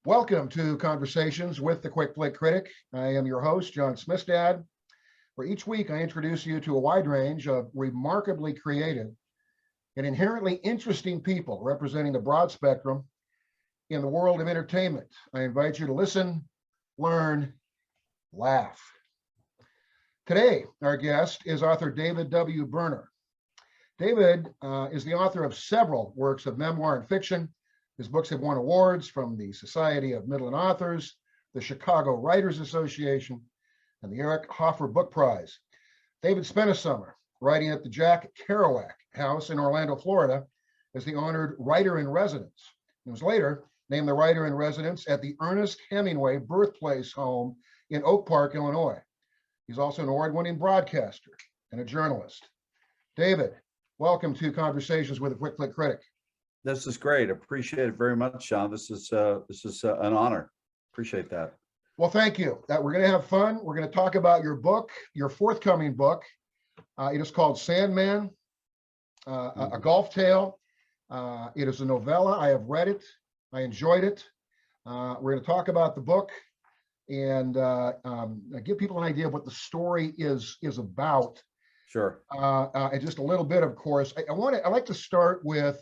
Welcome to Conversations with the Quick Flick Critic. I am your host, John Smithstad. For each week, I introduce you to a wide range of remarkably creative and inherently interesting people representing the broad spectrum in the world of entertainment. I invite you to listen, learn, laugh. Today, our guest is author David W. Berner. David is the author of several works of memoir and fiction. His books have won awards from the Society of Midland Authors, the Chicago Writers Association, and the Eric Hoffer Book Prize. David spent a summer writing at the Jack Kerouac House in Orlando, Florida, as the honored writer-in-residence. He was later named the writer-in-residence at the Ernest Hemingway Birthplace Home in Oak Park, Illinois. He's also an award-winning broadcaster and a journalist. David, welcome to Conversations with a Quick Flick Critic. This is great. Appreciate it very much, Sean. This is an honor. Appreciate that. Well, thank you. We're going to have fun. We're going to talk about your book, your forthcoming book. It is called Sandman, a golf tale. It is a novella. I have read it. I enjoyed it. We're going to talk about the book and give people an idea of what the story is about. Sure. And just a little bit, of course. I like to start with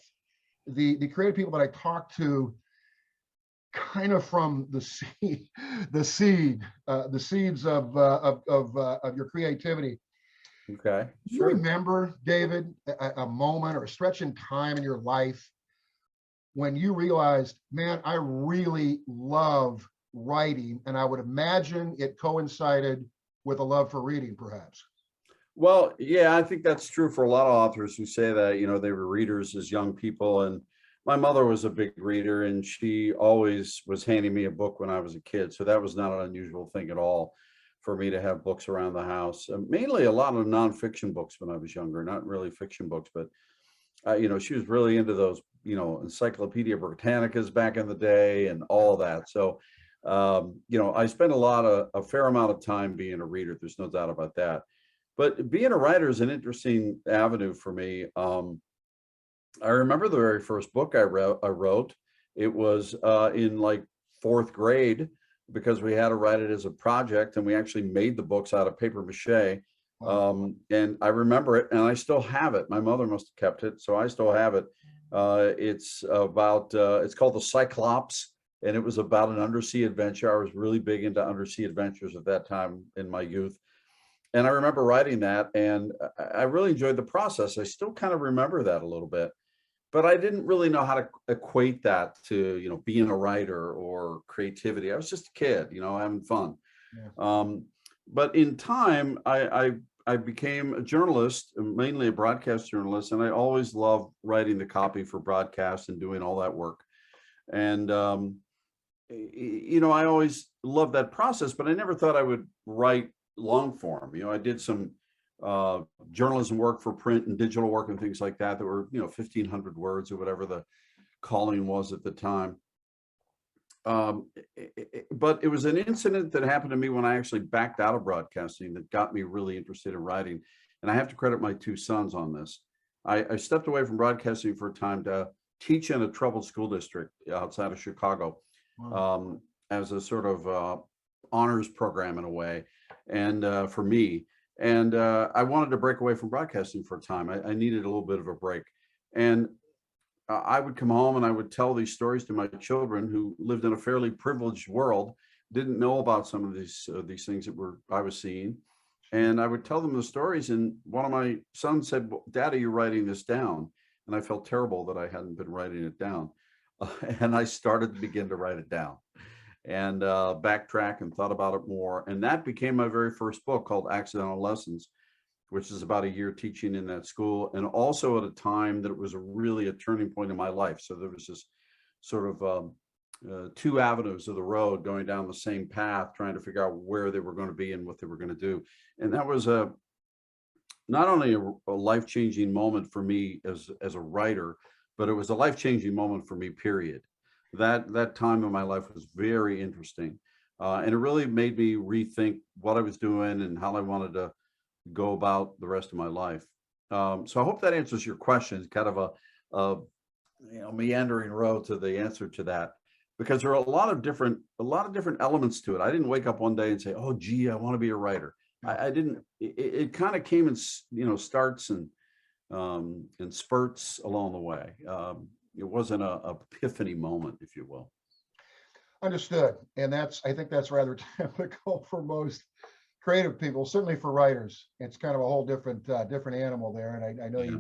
the creative people that I talk to, kind of from the seeds of your creativity. Okay. Do you remember, David, a moment or a stretch in time in your life when you realized, man, I really love writing, and I would imagine it coincided with a love for reading, perhaps? Well, yeah, I think that's true for a lot of authors who say that, they were readers as young people. And my mother was a big reader, and she always was handing me a book when I was a kid. So that was not an unusual thing at all for me to have books around the house. Mainly a lot of nonfiction books when I was younger, not really fiction books, but she was really into those, Encyclopedia Britannicas back in the day and all that. So, I spent a fair amount of time being a reader. There's no doubt about that. But being a writer is an interesting avenue for me. I remember the very first book I wrote. It was in like fourth grade, because we had to write it as a project, and we actually made the books out of paper mache. And I remember it, and I still have it. My mother must have kept it, so I still have it. It's called The Cyclops, and it was about an undersea adventure. I was really big into undersea adventures at that time in my youth. And I remember writing that, and I really enjoyed the process. I still kind of remember that a little bit, but I didn't really know how to equate that to, being a writer or creativity. I was just a kid, having fun. Yeah. But in time, I became a journalist, mainly a broadcast journalist, and I always loved writing the copy for broadcasts and doing all that work. And, I always loved that process, but I never thought I would write long form. I did some journalism work for print and digital work and things like that were 1,500 words or whatever the calling was at the time. But it was an incident that happened to me when I actually backed out of broadcasting that got me really interested in writing. And I have to credit my two sons on this. I stepped away from broadcasting for a time to teach in a troubled school district outside of Chicago. Wow. As a sort of honors program in a way, and for me. And I wanted to break away from broadcasting for a time. I needed a little bit of a break. And I would come home and I would tell these stories to my children, who lived in a fairly privileged world, didn't know about some of these things that I was seeing. And I would tell them the stories. And one of my sons said, well, Daddy, you're writing this down. And I felt terrible that I hadn't been writing it down. And I started to begin to write it down and backtrack and thought about it more. And that became my very first book, called Accidental Lessons, which is about a year teaching in that school, and also at a time that it was really a turning point in my life. So there was this sort of two avenues of the road going down the same path, trying to figure out where they were going to be and what they were going to do. And that was not only a life-changing moment for me as a writer, but it was a life-changing moment for me, period. That time in my life was very interesting. And it really made me rethink what I was doing and how I wanted to go about the rest of my life. So I hope that answers your question. It's kind of a meandering road to the answer to that. because there are a lot of different elements to it. I didn't wake up one day and say, "Oh, gee, I want to be a writer." I didn't. It kind of came in, starts and spurts along the way. It wasn't a epiphany moment, if you will. Understood. And I think that's rather typical for most creative people, certainly for writers. It's kind of a whole different animal there. And I know Yeah.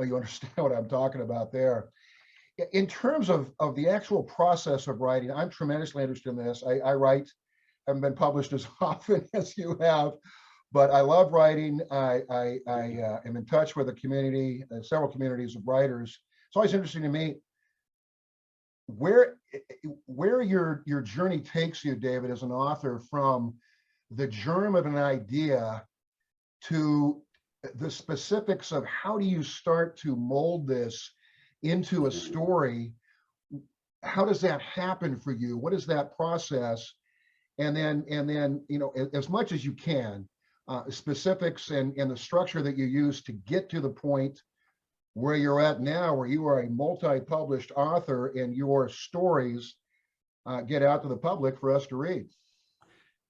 you understand what I'm talking about there. In terms of the actual process of writing, I'm tremendously interested in this. I write, haven't been published as often as you have, but I love writing. I am in touch with a community, several communities of writers. It's always interesting to me where your journey takes you, David, as an author, from the germ of an idea to the specifics of how do you start to mold this into a story. How does that happen for you? What is that process? And then as much as you can, specifics and the structure that you use to get to the point where you're at now, where you are a multi-published author and your stories get out to the public for us to read.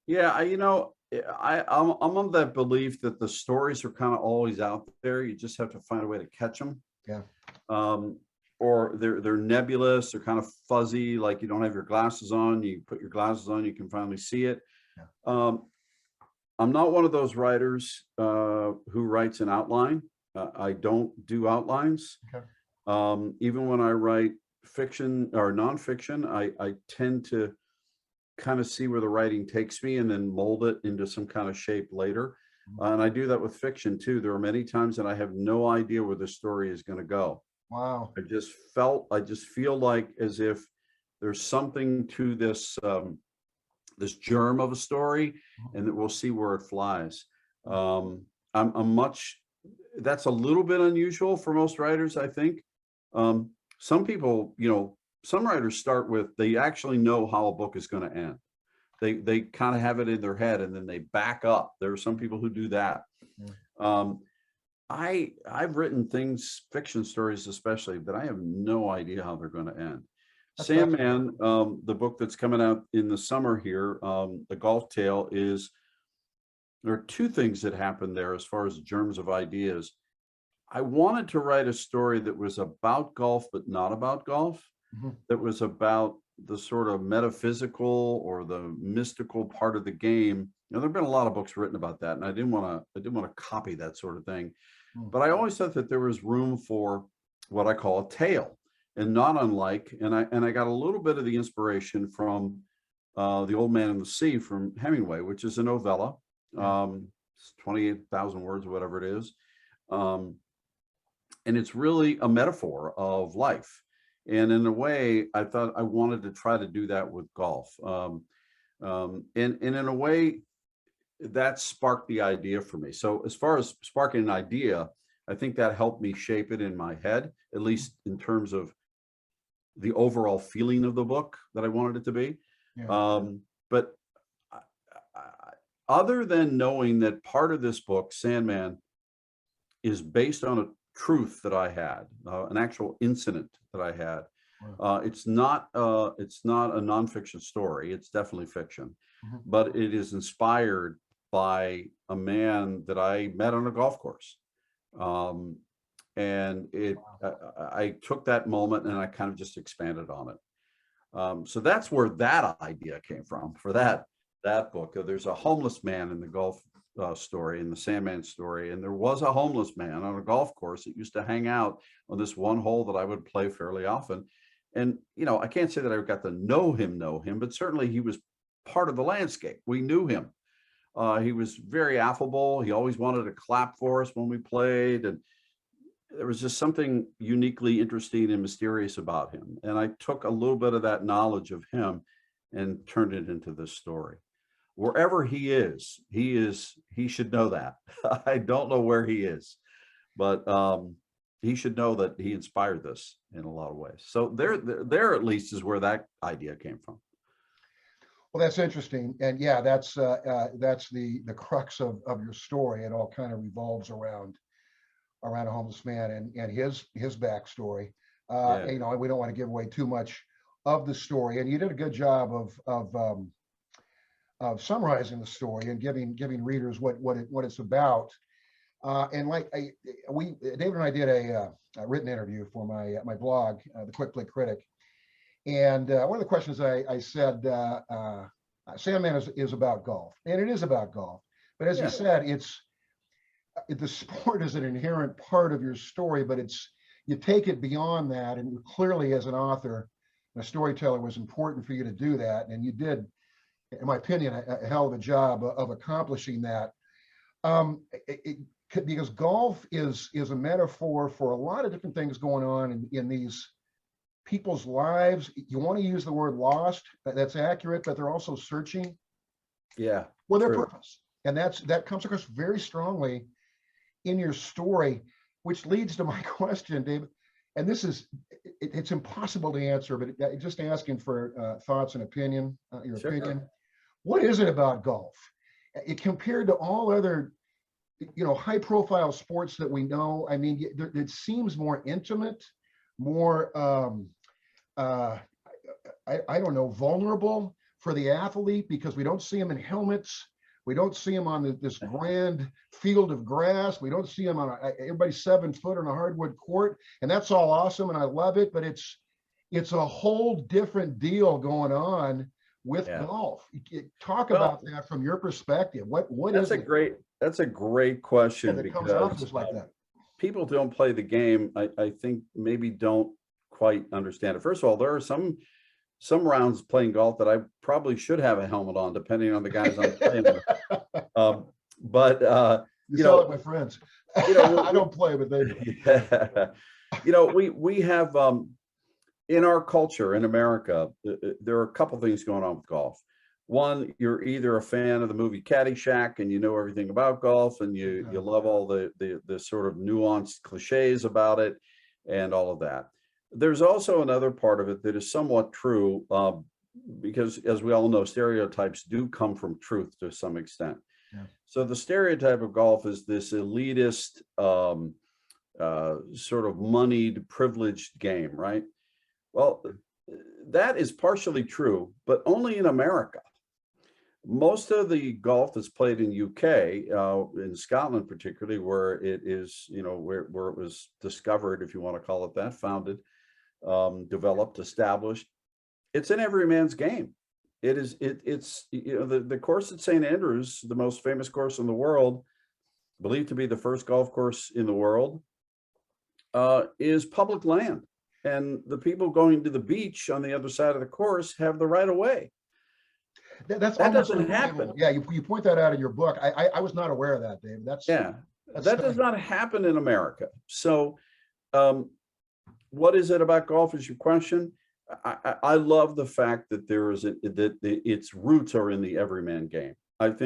Yeah, I'm of that belief that the stories are kind of always out there. You just have to find a way to catch them. Yeah. Or they're nebulous. They're kind of fuzzy. Like you don't have your glasses on. You put your glasses on, you can finally see it. Yeah. I'm not one of those writers who writes an outline. I don't do outlines. Okay. Even when I write fiction or nonfiction, I tend to kind of see where the writing takes me and then mold it into some kind of shape later. And I do that with fiction too. There are many times that I have no idea where the story is going to go. Wow. I just feel like as if there's something to this, this germ of a story, and that we'll see where it flies. That's a little bit unusual for most writers, I think. Some people, some writers start with, they actually know how a book is going to end. They kind of have it in their head and then they back up. There are some people who do that. I've written things, fiction stories especially, that I have no idea how they're going to end. That's Sandman, the book that's coming out in the summer here, The Golf Tale, there are two things that happened there as far as germs of ideas. I wanted to write a story that was about golf, but not about golf, that was about the sort of metaphysical or the mystical part of the game. There have been a lot of books written about that, and I didn't want to copy that sort of thing. But I always thought that there was room for what I call a tale, and not unlike, and I got a little bit of the inspiration from The Old Man and the Sea from Hemingway, which is a novella. It's 28,000 words or whatever it is. And it's really a metaphor of life. And in a way, I thought I wanted to try to do that with golf. And in a way, that sparked the idea for me. So as far as sparking an idea, I think that helped me shape it in my head, at least in terms of the overall feeling of the book that I wanted it to be. But other than knowing that part of this book, Sandman, is based on a truth that I had, an actual incident that I had. It's not a nonfiction story. It's definitely fiction, but it is inspired by a man that I met on a golf course. And I took that moment and I kind of just expanded on it. So that's where that idea came from for that book. There's a homeless man in the golf story, in the Sandman story, and there was a homeless man on a golf course that used to hang out on this one hole that I would play fairly often. And I can't say that I got to know him, but certainly he was part of the landscape. We knew him. He was very affable. He always wanted to clap for us when we played, and there was just something uniquely interesting and mysterious about him. And I took a little bit of that knowledge of him and turned it into this story. Wherever he should know that. I don't know where he is, but he should know that he inspired this in a lot of ways. So there at least is where that idea came from. Well, that's interesting, and yeah, that's the crux of your story. It all kind of revolves around a homeless man and his backstory. We don't want to give away too much of the story, and you did a good job of summarizing the story and giving readers what it's about. And like David and I did a written interview for my blog, the Quick Flick Critic, and one of the questions I said, Sandman is about golf, and it is about golf. But as you said, the sport is an inherent part of your story, but you take it beyond that, and clearly as an author and a storyteller, it was important for you to do that, and you did, in my opinion, a hell of a job of accomplishing that. Because golf is a metaphor for a lot of different things going on in these people's lives. You want to use the word lost, that's accurate, but they're also searching for their purpose. And that comes across very strongly in your story, which leads to my question, David. And this is, it's impossible to answer, but just asking for thoughts and opinion, your opinion. What is it about golf? Compared to all other, high profile sports that we know, I mean, it seems more intimate, more, I don't know, vulnerable for the athlete, because we don't see them in helmets. We don't see them on this grand field of grass. We don't see them on everybody's 7 foot on a hardwood court, and that's all awesome, and I love it. But it's a whole different deal going on with golf. Talk about that from your perspective. What is it? That's a great question, that because comes off just like that. People don't play the game. I think maybe don't quite understand it. First of all, there are some rounds playing golf that I probably should have a helmet on, depending on the guys I'm playing with. But you sound like my friends. I don't play, but they do. We have in our culture in America, there are a couple things going on with golf. One, you're either a fan of the movie Caddyshack and you know everything about golf, and you love all the sort of nuanced cliches about it and all of that. There's also another part of it that is somewhat true, because as we all know, stereotypes do come from truth to some extent. So the stereotype of golf is this elitist, sort of moneyed, privileged game, right? Well, that is partially true, but only in America. Most of the golf that's played in UK, in Scotland particularly, where it is, where it was discovered, if you want to call it that, founded, developed, established, it's in every man's game. It's the course at St. Andrews, the most famous course in the world, believed to be the first golf course in the world, is public land, and the people going to the beach on the other side of the course have the right of way. That doesn't happen. Yeah, you point that out in your book. I was not aware of that, Dave. That does not happen in America. So what is it about golf is your question. I love the fact that its roots are in the everyman game. I hope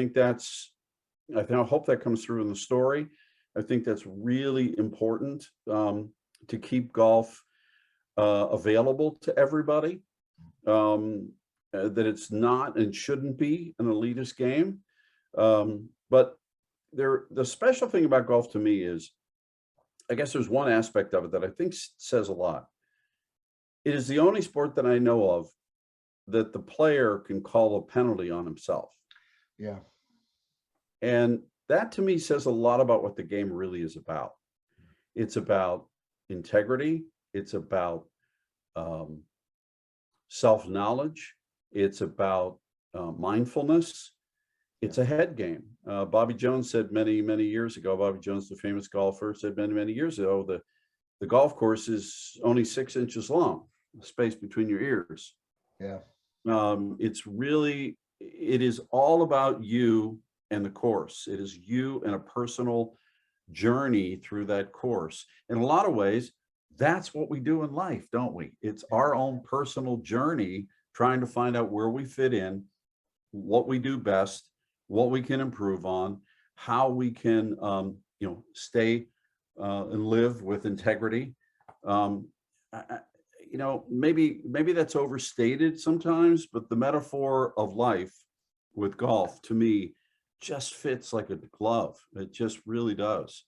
that comes through in the story. I think that's really important, to keep golf available to everybody, that it's not and shouldn't be an elitist game. But the special thing about golf to me is, I guess there's one aspect of it that I think says a lot. It is the only sport that I know of that the player can call a penalty on himself. Yeah. And that to me says a lot about what the game really is about. It's about integrity. It's about self-knowledge. It's about mindfulness. It's a head game. Bobby Jones said many, many years ago, Bobby Jones, the famous golfer, said many, many years ago, the golf course is only 6 inches long, the space between your ears. Yeah. It is all about you and the course. It is you and a personal journey through that course. In a lot of ways, that's what we do in life, don't we? It's our own personal journey, trying to find out where we fit in, what we do best, what we can improve on, how we can, stay and live with integrity. Maybe that's overstated sometimes, but the metaphor of life with golf, to me, just fits like a glove. It just really does,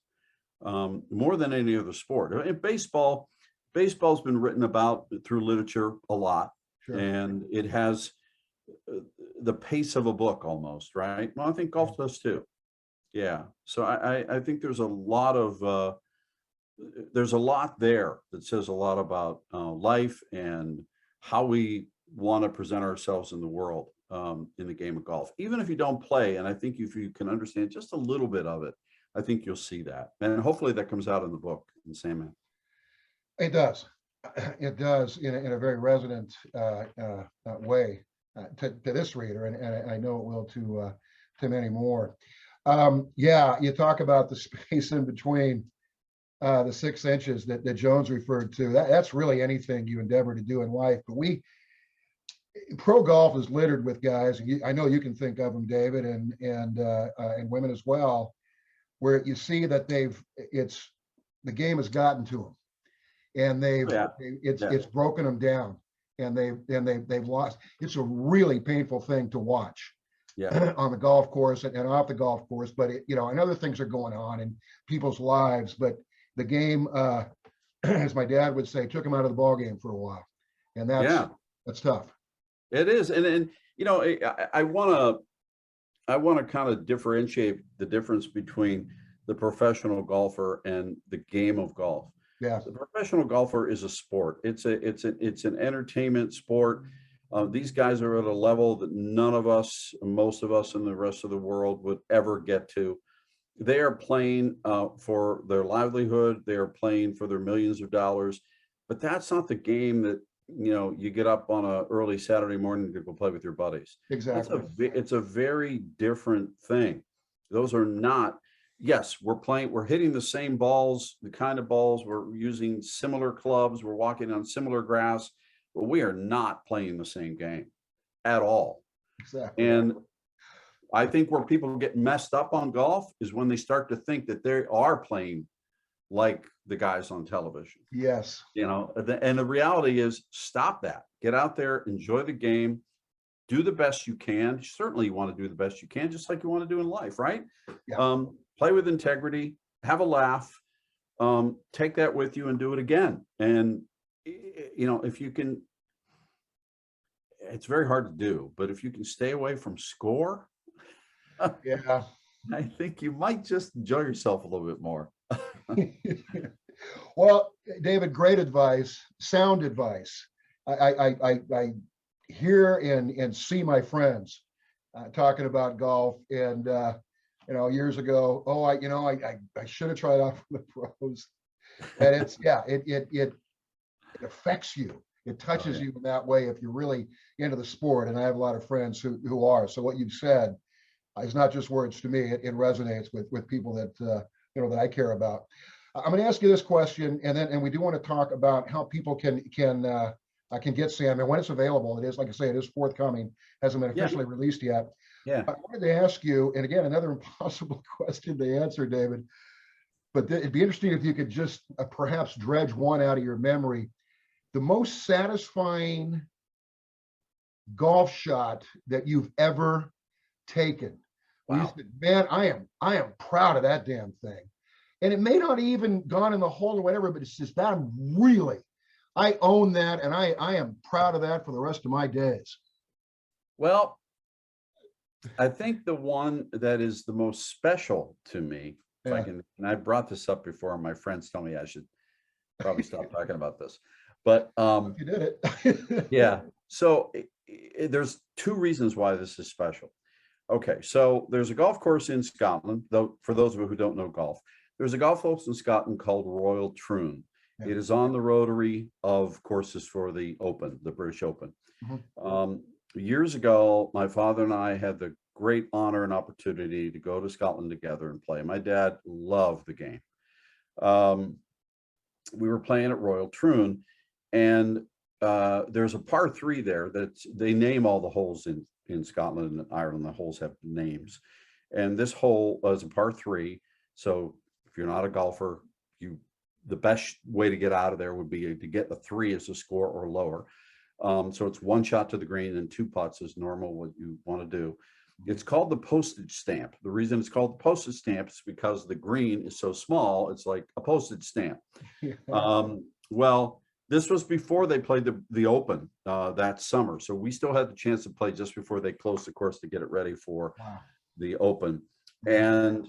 more than any other sport. And baseball's been written about through literature a lot. Sure. and it has the pace of a book almost, right? Well, I think golf does too. Yeah. So I think there's a lot of there's a lot there that says a lot about life and how we want to present ourselves in the world, in the game of golf, even if you don't play. And I think if you can understand just a little bit of it, I think you'll see that. And hopefully that comes out in the book in Sandman. It does. It does in a very resonant way to this reader, and I know it will to many more. Yeah, you talk about the space in between the 6 inches that Jones referred to. That's really anything you endeavor to do in life. But pro golf is littered with guys. I know you can think of them, David, and women as well, where you see that the game has gotten to them, and it's broken them down, and they've lost. It's a really painful thing to watch. Yeah. On the golf course and off the golf course, but and other things are going on in people's lives. But the game, as my dad would say, took him out of the ball game for a while, and that's tough. It is, and I want to kind of differentiate the difference between the professional golfer and the game of golf. Yeah, the professional golfer is a sport. It's an entertainment sport. These guys are at a level that none of us, most of us in the rest of the world would ever get to. They are playing for their livelihood. They are playing for their millions of dollars, but that's not the game that, you get up on a early Saturday morning to go play with your buddies. exactly. It's a very different thing. Those are not, yes, we're hitting the same balls, the kind of balls, we're using similar clubs, we're walking on similar grass, but we are not playing the same game at all. Exactly. And I think where people get messed up on golf is when they start to think that they are playing like the guys on television. Yes. And the reality is, stop that. Get out there, enjoy the game, do the best you can. Certainly you want to do the best you can, just like you want to do in life, right? Yeah. Play with integrity, have a laugh, take that with you and do it again. And if you can, it's very hard to do, but if you can stay away from score, Yeah. I think you might just enjoy yourself a little bit more. Well, David, great advice, sound advice. I hear and see my friends talking about golf, and years ago, I should have tried out for the pros, and it affects you. It touches you in that way if you're really into the sport, and I have a lot of friends who are. So what you've said is not just words to me; it resonates with people that that I care about. I'm going to ask you this question, and we do want to talk about how people can get Sandman when it's available. It is, like I say, it is forthcoming. Hasn't been officially released yet. Yeah. I wanted to ask you, and again, another impossible question to answer, David, but it'd be interesting if you could just perhaps dredge one out of your memory. The most satisfying golf shot that you've ever taken. Wow. You said, man, I am proud of that damn thing. And it may not even gone in the hole or whatever, but it's just that I own that, and I am proud of that for the rest of my days. Well, I think the one that is the most special to me, if I can, and I brought this up before, and my friends tell me I should probably stop talking about this, but you did it. yeah. So there's 2 reasons why this is special. Okay, so there's a golf course in Scotland, though, for those of you who don't know golf, there's a golf course in Scotland called Royal Troon. Yeah. It is on the rotary of courses for the Open, the British Open. Mm-hmm. Years ago, my father and I had the great honor and opportunity to go to Scotland together and play. My dad loved the game. We were playing at Royal Troon, and there's a par 3 there that they name all the holes in Scotland and Ireland. The holes have names, and this hole was a par 3. So if you're not a golfer, the best way to get out of there would be to get a 3 as a score or lower. So it's 1 shot to the green and 2 putts is normal what you want to do. It's called the postage stamp. The reason it's called the postage stamp is because the green is so small, it's like a postage stamp. Well, This was before they played the Open that summer. So we still had the chance to play just before they closed the course to get it ready for the Open. And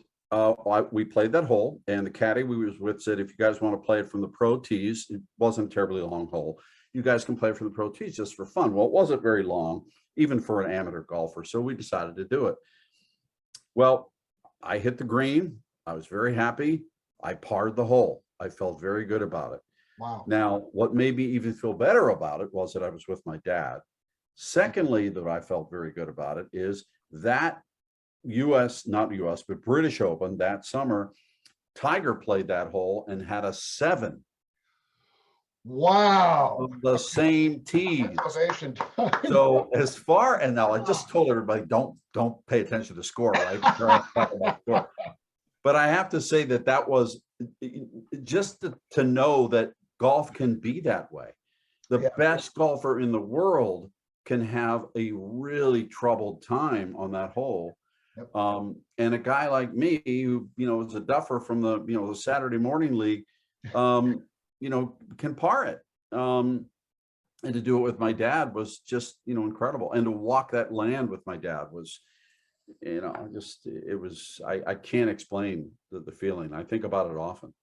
we played that hole, and the caddy we was with said, if you guys want to play it from the pro tees, it wasn't a terribly long hole, you guys can play it from the pro tees just for fun. Well, it wasn't very long, even for an amateur golfer. So we decided to do it. Well, I hit the green. I was very happy. I parred the hole. I felt very good about it. Wow. Now, what made me even feel better about it was that I was with my dad. Secondly, that I felt very good about it is that not US, but British Open that summer, Tiger played that hole and had a 7. Wow. On the same tees. Elevation time. So as far, and now I just told everybody, don't pay attention to the score, right? But I have to say that was just to know that golf can be that way. The best golfer in the world can have a really troubled time on that hole. And a guy like me, who, is a duffer from the Saturday morning league, can par it. And to do it with my dad was just, incredible. And to walk that land with my dad was, I can't explain the feeling. I think about it often.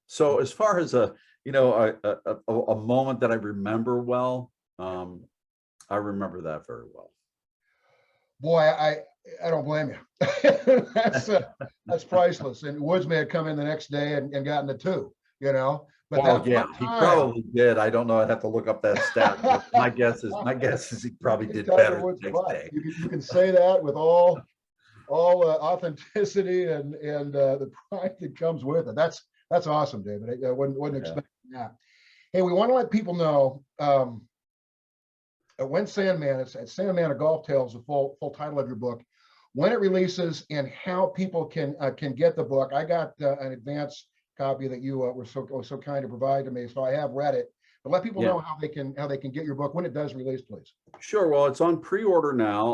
So as far as a moment that I remember well, I remember that very well. Boy, I don't blame you. That's priceless. And Woods may have come in the next day and gotten the 2, But well, yeah, he probably did. I don't know. I'd have to look up that stat. But my guess is he probably did better the next day. You can say that with all authenticity and the pride that comes with it. That's awesome, David. I wasn't expecting that. Hey, we want to let people know when Sandman, it's Sandman: A Golf Tale is the full title of your book, when it releases and how people can get the book. I got an advance copy that you were so kind to provide to me, so I have read it. But let people know how they can get your book when it does release, please. Sure. Well, it's on pre-order now.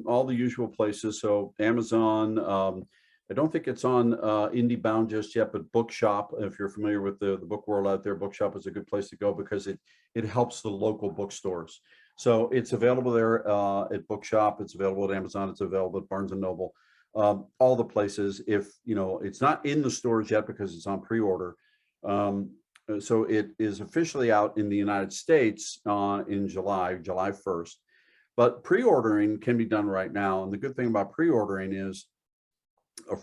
All the usual places. So Amazon. I don't think it's on IndieBound just yet, but Bookshop. If you're familiar with the book world out there, Bookshop is a good place to go because it helps the local bookstores. So it's available there at Bookshop. It's available at Amazon. It's available at Barnes and Noble. All the places. If it's not in the stores yet because it's on pre-order. So it is officially out in the United States in July 1st. But pre-ordering can be done right now. And the good thing about pre-ordering is,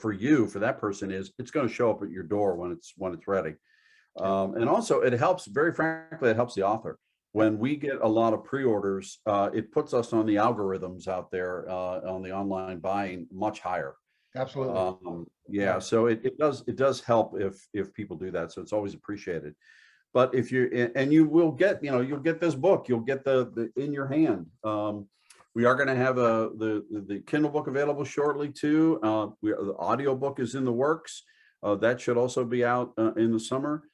for that person, is it's going to show up at your door when it's ready. And also it helps, very frankly, it helps the author. When we get a lot of pre-orders, it puts us on the algorithms out there on the online buying much higher. Absolutely. So it does help if people do that. So it's always appreciated. But if you will get, you'll get this book, you'll get the in your hand. We are going to have the Kindle book available shortly too. The audio book is in the works. That should also be out in the summer.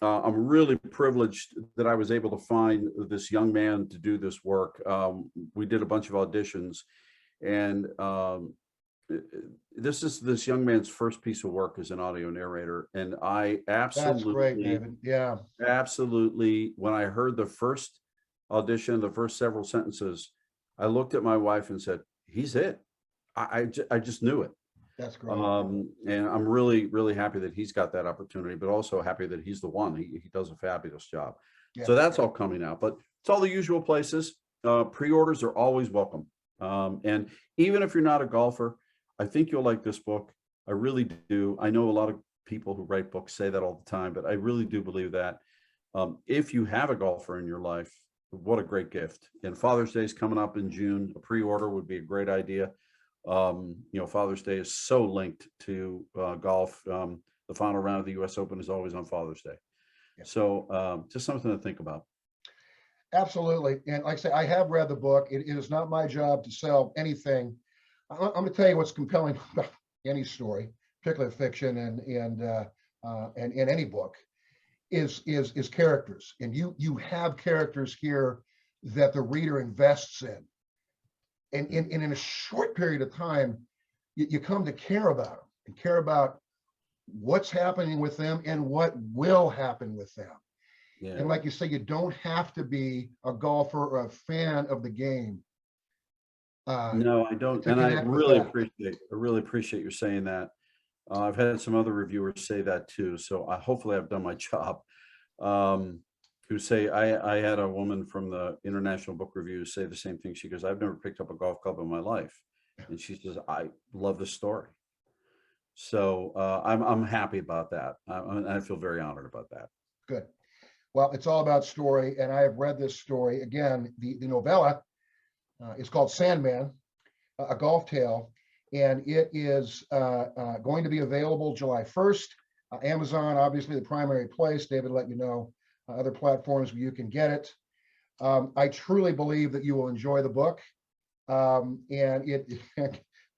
I'm really privileged that I was able to find this young man to do this work. We did a bunch of auditions, and this young man's first piece of work as an audio narrator. And I absolutely, that's great, David. Yeah, absolutely. When I heard the first audition, the first several sentences, I looked at my wife and said, "He's it." I just knew it. That's great. And I'm really, really happy that he's got that opportunity, but also happy that he's the one. He does a fabulous job. Yeah. So that's all coming out, but it's all the usual places. Pre-orders are always welcome. And even if you're not a golfer, I think you'll like this book. I really do. I know a lot of people who write books say that all the time, but I really do believe that if you have a golfer in your life, what a great gift. And Father's Day is coming up in June. A pre-order would be a great idea. Father's Day is so linked to golf. The final round of the US Open is always on Father's Day. Yeah. So just something to think about. Absolutely. And like I say, I have read the book. It is not my job to sell anything. I'm going to tell you what's compelling about any story, particularly fiction and in any book, is characters. And you have characters here that the reader invests in. And in a short period of time, you come to care about them and care about what's happening with them and what will happen with them. Yeah. And like you say, you don't have to be a golfer or a fan of the game No, I don't. to And connect with that. I really appreciate you saying that. I've had some other reviewers say that too. So hopefully I've done my job. Who say, I had a woman from the International Book Review say the same thing. She goes, I've never picked up a golf club in my life. And she says, I love the story. So I'm happy about that. I feel very honored about that. Good. Well, it's all about story, and I have read this story. Again, the novella is called Sandman, a golf tale, and it is going to be available July 1st. Amazon, obviously the primary place. David let you know other platforms where you can get it. I truly believe that you will enjoy the book. And it,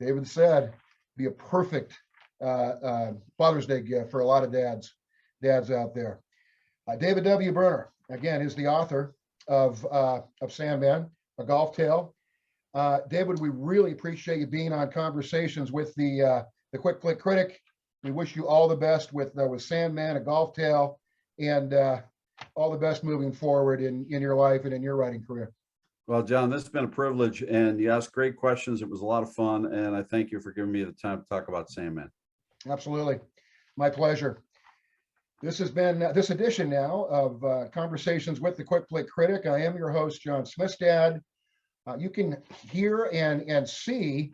David said, be a perfect Father's Day gift for a lot of dads out there. David W. Berner, again, is the author of Sandman, a golf tale. David, we really appreciate you being on Conversations with the Quick Click Critic. We wish you all the best with Sandman, a golf tale, and all the best moving forward in your life and in your writing career. Well, John, this has been a privilege, and you asked great questions. It was a lot of fun, and I thank you for giving me the time to talk about Sandman. Absolutely. My pleasure. This has been this edition now of Conversations with the Quick Click Critic. I am your host, John Smithstad. You can hear and see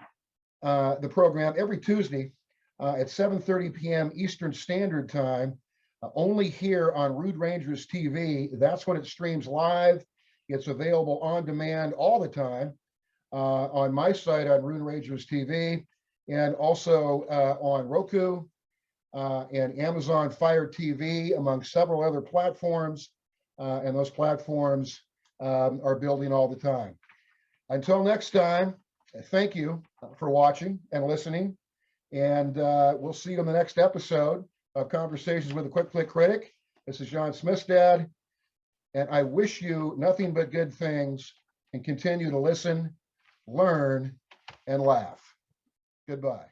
the program every Tuesday at 7:30 p.m. Eastern Standard Time, only here on Rude Rangers TV. That's when it streams live. It's available on demand all the time on my site on Rude Rangers TV, and also on Roku and Amazon Fire TV, among several other platforms. And those platforms are building all the time. Until next time, thank you for watching and listening. And we'll see you in the next episode of Conversations with a Quick Click Critic. This is John Smithstad, and I wish you nothing but good things, and continue to listen, learn, and laugh. Goodbye.